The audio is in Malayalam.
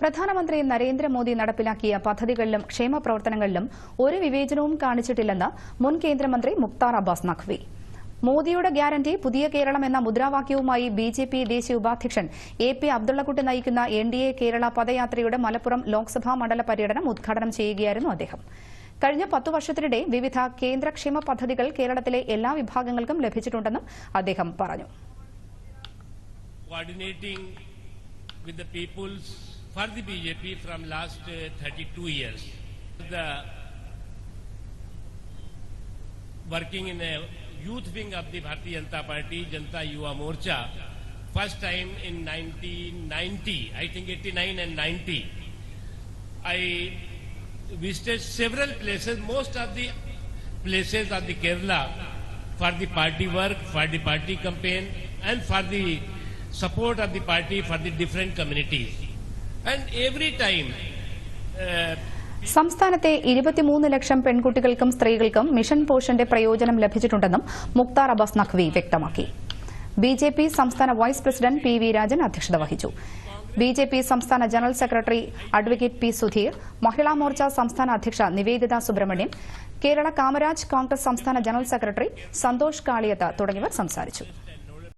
പ്രധാനമന്ത്രി നരേന്ദ്രമോദി നടപ്പിലാക്കിയ പദ്ധതികളിലും ക്ഷേമപ്രവർത്തനങ്ങളിലും ഒരു വിവേചനവും കാണിച്ചിട്ടില്ലെന്ന് മുൻ കേന്ദ്രമന്ത്രി മുക്താർ അബ്ബാസ് നഖ്വി. മോദിയുടെ ഗ്യാരണ്ടി പുതിയ കേരളം എന്ന മുദ്രാവാക്യവുമായി ബിജെപി ദേശീയ ഉപാധ്യക്ഷൻ എ.പി. അബ്ദുള്ളക്കുട്ടി നയിക്കുന്ന എൻഡിഎ കേരള പദയാത്രയുടെ മലപ്പുറം ലോക്സഭാ മണ്ഡല പര്യടനം ഉദ്ഘാടനം ചെയ്യുകയായിരുന്നു അദ്ദേഹം. കഴിഞ്ഞ 10 വർഷത്തിനിടെ വിവിധ കേന്ദ്രക്ഷേമ പദ്ധതികൾ കേരളത്തിലെ എല്ലാ വിഭാഗങ്ങൾക്കും ലഭിച്ചിട്ടുണ്ടെന്നും അദ്ദേഹം പറഞ്ഞു. With the peoples for the BJP from last 32 years. Working in a youth wing of the Bharatiya Janata Party, Janata Yuva Morcha, first time in 1990, I think 89 and 90, I visited several places, most of the places of the Kerala for the party work, for the party campaign and for the support of the party for the different communities. And every time സംസ്ഥാനത്തെ 23 ലക്ഷം പെൺകുട്ടികൾക്കും സ്ത്രീകൾക്കും മിഷൻ പോഷന്റെ പ്രയോജനം ലഭിച്ചിട്ടുണ്ടെന്നും മുക്താർ അബ്ബാസ് നഖ്വി വ്യക്തമാക്കി. ബിജെപി സംസ്ഥാന വൈസ് പ്രസിഡന്റ് പി.വി. രാജൻ അധ്യക്ഷത വഹിച്ചു. ബിജെപി സംസ്ഥാന general secretary advocate P. Sudheer, Mahila Morcha സംസ്ഥാന അധ്യക്ഷ നിവേദിത സുബ്രഹ്മണ്യൻ, കേരള കാമരാജ് കോൺഗ്രസ് സംസ്ഥാന ജനറൽ സെക്രട്ടറി സന്തോഷ് കാളിയത്ത് തുടങ്ങിയവർ സംസാരിച്ചു.